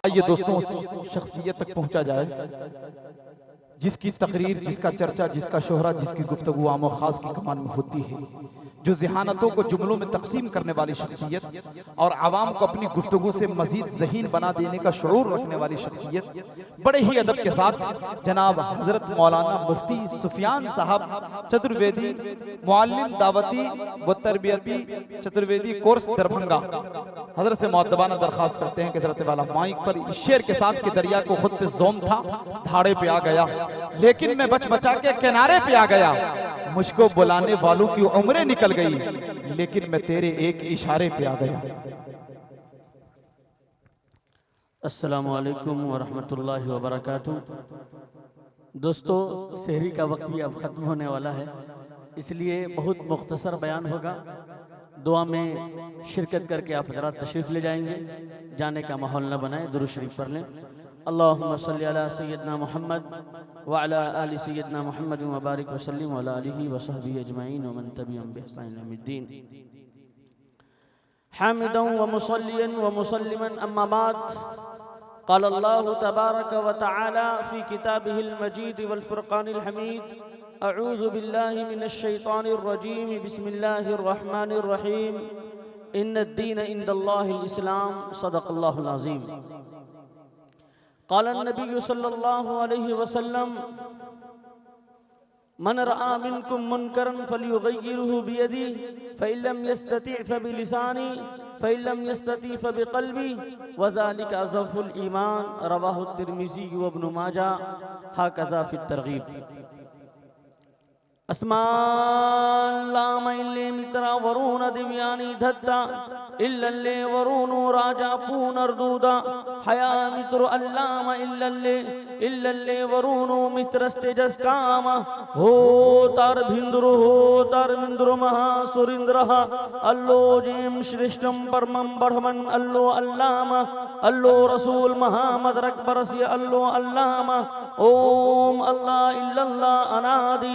آئیے دوستوں اس شخصیت تک پہنچا جائے جس کی تقریر، جس کا چرچا، جس کا شہرہ، جس کی گفتگو عام و خاص کی کمان میں ہوتی ہے، جو ذہانتوں کو جملوں میں تقسیم کرنے والی شخصیت اور عوام کو اپنی گفتگو سے مزید ذہین بنا دینے کا شعور رکھنے والی شخصیت، بڑے ہی ادب کے ساتھ جناب حضرت مولانا مفتی سفیان صاحب چترویدی، معلم دعوتی و تربیتی چترویدی کورس دربھنگا، حضرت سے معدبانہ درخواست کرتے ہیں کہ حضرت والا مائک پر اس شعر کے ساتھ کہ دریا کو خود پہ زوم تھا، دھاڑے پہ آ گیا لیکن میں بچ بچا کے کنارے پہ آ گیا، مجھ کو بلانے والوں کی عمریں نکل گئی لیکن میں تیرے ایک اشارے پہ آ گیا۔ السلام علیکم ورحمۃ اللہ وبرکاتہ۔ دوستو، سحری کا وقت بھی اب ختم ہونے والا ہے، اس لیے بہت مختصر بیان ہوگا۔ دعا میں شرکت کر کے آپ حضرات تشریف لے جائیں گے، جانے کا ماحول نہ بنائیں، درود شریف پڑھ لیں۔ اللہم صلی علی سیدنا محمد وعلی آل سیدنا محمد وبارک وسلم وعلی آلہ وصحبہ اجمعین ومن تبعہم بإحسان الی یوم الدین۔ حامدا ومصلیا ومسلما اما بعد، قال اللہ تبارک وتعالی فی کتابہ المجید والفرقان الحمید، اعوذ باللہ من الشیطان الرجیم، بسم اللہ الرحمن الرحیم، ان الدین عند اللہ الاسلام، صدق اللہ العظیم۔ قال النبی صلی اللہ علیہ وسلم، من رأى منكم منكرا فليغيره بيده فإن لم يستطع فبلسانه فإن لم يستطع فبقلبه وذلك أضعف الإيمان، رواه الترمذي وابن ماجه، هكذا في الترغيب۔ اسمان illee mitra varuna divyani dhatta illalle varunu raja punarduda haya mitru allama illalle varunu mitrastejas kama ho tar bhindru maha surindraha allo jim shrishtam parmam barman allo allama allo rasul muhammad rakbarasi allo allama om allah illallah anadi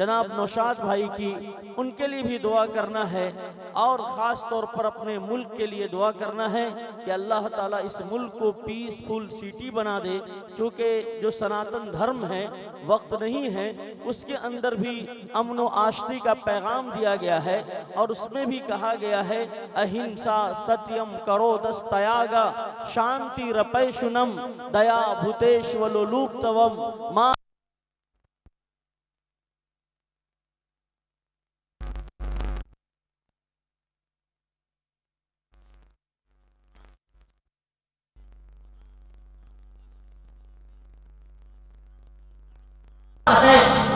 جناب نوشاد بھائی کی، ان کے لیے بھی دعا کرنا ہے، اور خاص طور پر اپنے ملک کے لیے دعا کرنا ہے کہ اللہ تعالیٰ اس ملک کو پیسفل سٹی بنا دے، کیونکہ جو سناتن دھرم ہے، وقت نہیں ہے، اس کے اندر بھی امن و آشتی کا پیغام دیا گیا ہے، اور اس میں بھی کہا گیا ہے اہنسا ستیم کرو دستیاگا شانتی رپیشنم دیا بھوتیش ولولوپ توم ماں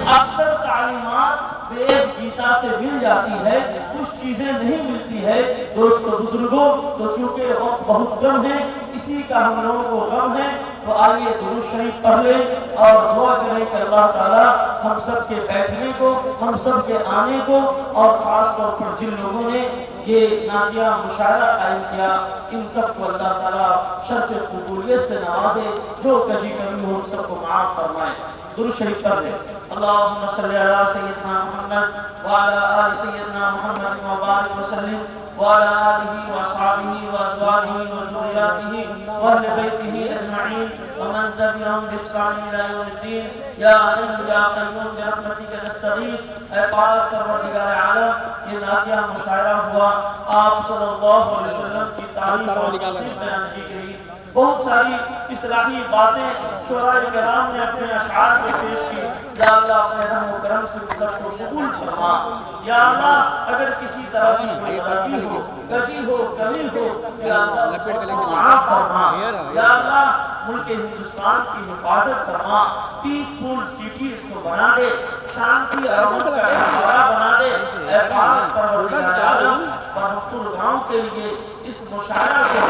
اکثر تعلیمات وید گیتا سے مل جاتی ہے، کچھ چیزیں نہیں ملتی ہے دوستو بزرگوں، تو چونکہ وقت بہت کم ہے، اسی کا ہم لوگوں کو غم ہے، تو آئیے درود شریف پڑھ لیں اور دعا کریں کہ اللہ تعالیٰ ہم سب کے بیٹھنے کو، ہم سب کے آنے کو، اور خاص طور پر جن لوگوں نے یہ نعتیہ مشاعرہ قائم کیا، ان سب کو اللہ تعالیٰ شرف قبولیت سے نوازے، جو کجی کمی ہو ان سب کو معاف فرمائے۔ درود شریف پڑھ لیں۔ اللہم صلی علی سیدنا محمد وعلی آل سیدنا محمد وبارک وسلم وعلی آلہ واصحابہ وازواجہ وذریاتہ واہل بیتہ اجمعین ومن تبعہم بإحسان الی یوم الدین۔ یا حی یا قیوم برحمتک نستغیث۔ اے پاک پروردگار عالم، یہ نعتیہ مشاعرہ ہوا، آپ صلی اللہ علیہ وسلم کی تعریف اور توصیف بیان کی گئی، بہت ساری اصلاحی باتیں شعراء کرام نے اپنے اشعار میں پیش کی۔ یا اللہ اپنے رحم و کرم سے سب کو قبول فرما۔ یا اللہ اگر کسی طرح کی کوئی غلطی ہو، کجی ہو، کمی ہو، یا اللہ سب کو معاف فرما۔ یا اللہ ملک ہندوستان کی حفاظت فرما، پیسفل سٹی اس کو بنا دے، شانتی اور امن کا گہوارہ بنا دے۔ اے پاک پروردگار عالم، بہتر گاؤں کے لیے اس مشاعرہ کو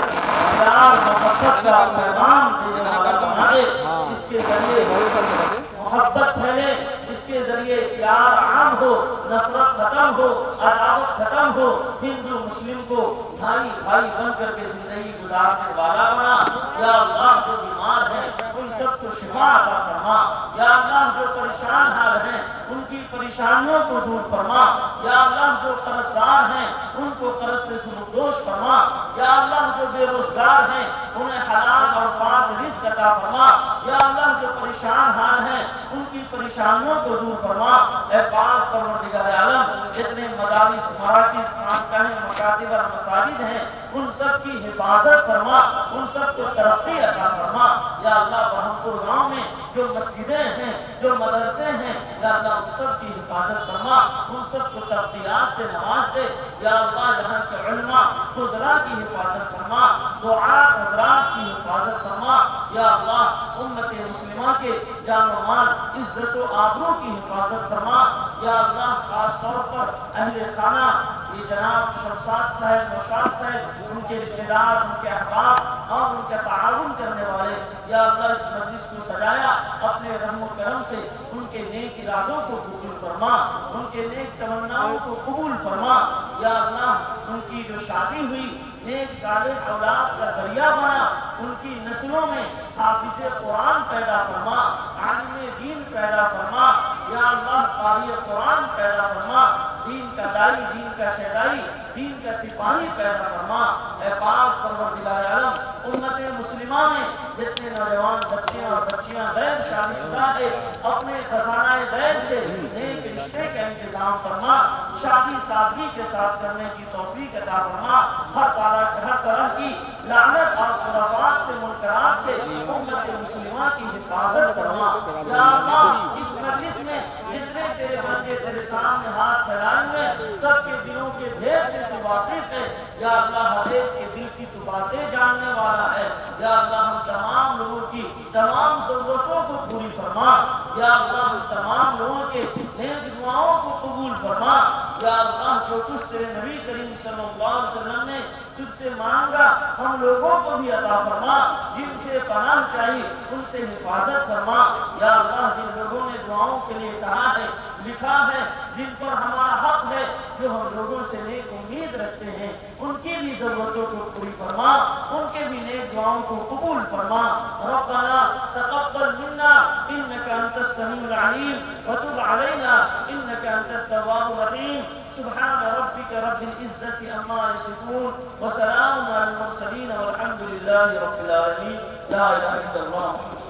پیار محبت کا پیغام دینے والا بنا دے، اس کے ذریعے محبت پھیلے، اس کے ذریعے پیار عام ہو، نفرت ختم ہو، عداوت ختم ہو، ہندو مسلم کو بھائی بھائی بن کر کے زندگی گزارنے والا بنا۔ یا اللہ جو بیمار ہیں ان سب کو شفا عطا فرما۔ یا اللہ جو پریشان حال ہیں ان کی پریشانیوں کو دور فرما۔ یا اللہ جو قرضدار ہیں ان کو قرض سے سبکدوش فرما۔ یا اللہ جو بے روزگار ہیں انہیں حلال اور پاک رزق عطا فرما۔ یا اللہ جو پریشان حال ہیں ان کی پریشانیوں کو دور فرما۔ اے پاک پروردگار عالم، جتنے مدارس، مراکز، خانقاہیں، مکاتب اور مساجد ہیں ان سب کی حفاظت فرما، ان سب کو ترقی عطا فرما۔ یا اللہ برہمپور گاؤں میں جو مسجدیں ہیں، جو مدرسے ہیں، یا اللہ ان سب کی حفاظت فرما، ان سب کو ترقیات سے نواز دے۔ یا اللہ یہاں کے علماء خزرا کی حفاظت فرما، دعاء حضرات کی حفاظت فرما۔ یا اللہ امت مسلمہ کے جان و مال، عزت و آبرو کی حفاظت فرما۔ یا اللہ خاص طور پر اہل خانہ، یہ جناب شمشاد صاحب، نوشاد صاحب، ان کے رشتہ دار، ان کے احباب اور ان کے تعاون کرنے والے، یا اللہ اس مجلس کو سجایا اپنے رحم و کرم سے، ان کے نیک ارادوں کو قبول فرما، ان کے نیک تمناؤں کو قبول فرما۔ یا اللہ ان کی جو شادی ہوئی نیک صالح اولاد کا ذریعہ بنا، ان کی نسلوں میں حافظ قرآن پیدا فرما، عالم دین پیدا فرما۔ یا اللہ قاری قرآن پیدا فرما، دین کا دائی، دین کا شہدائی، دین کا سپاہی پیدا فرما۔ اے پاک پروردگار عالم، امت مسلمہ میں جتنے نوجوان بچے اور بچیاں غیر شادی شدہ ہیں اپنے خزانہ غیب سے نیک رشتے کا انتظام فرما، شادی سادگی کے ساتھ کرنے کی توفیق عطا فرما۔ ہر طرح کی لعنت اور خرافات سے، منکرات سے امت مسلمہ کی حفاظت فرما۔ یا اللہ اس مجلس میں جتنے تیرے بندے تیرے سامنے ہاتھ پھیلائے ہوئے سب کے دلوں کے بھید سے تو واقف ہے۔ یا اللہ ہر ایک کے دل کی تو باتیں جاننے والا ہے۔ یا اللہ ہم تمام لوگوں کی تمام ضرورتوں کو پوری فرما۔ یا اللہ ہم تمام لوگوں کے نیک دعاؤں کو قبول فرما۔ یا اللہ جو کچھ تیرے نبی کریم صلی اللہ علیہ وسلم نے تجھ سے مانگا ہم لوگوں کو بھی عطا فرما، جن سے پناہ چاہیے ان سے حفاظت فرما۔ یا اللہ جن لوگوں نے دعاؤں کے لیے کہا ہے، لکھا ہے، جن پر ہمارا حق ہے، جو ہم لوگوں سے نیک امید حیثیت رکھتے ہیں ان کی بھی ضرورتوں کو پوری فرما، ان کے بھی نیک دعاؤں کو قبول فرما۔ ربنا تقبل منا انك انت السميع العليم وتب علينا انك انت التواب الرحيم۔ سبحان ربك رب العزة عما يصفون وسلام على المرسلين والحمد لله رب العالمين۔ لا اله الا الله۔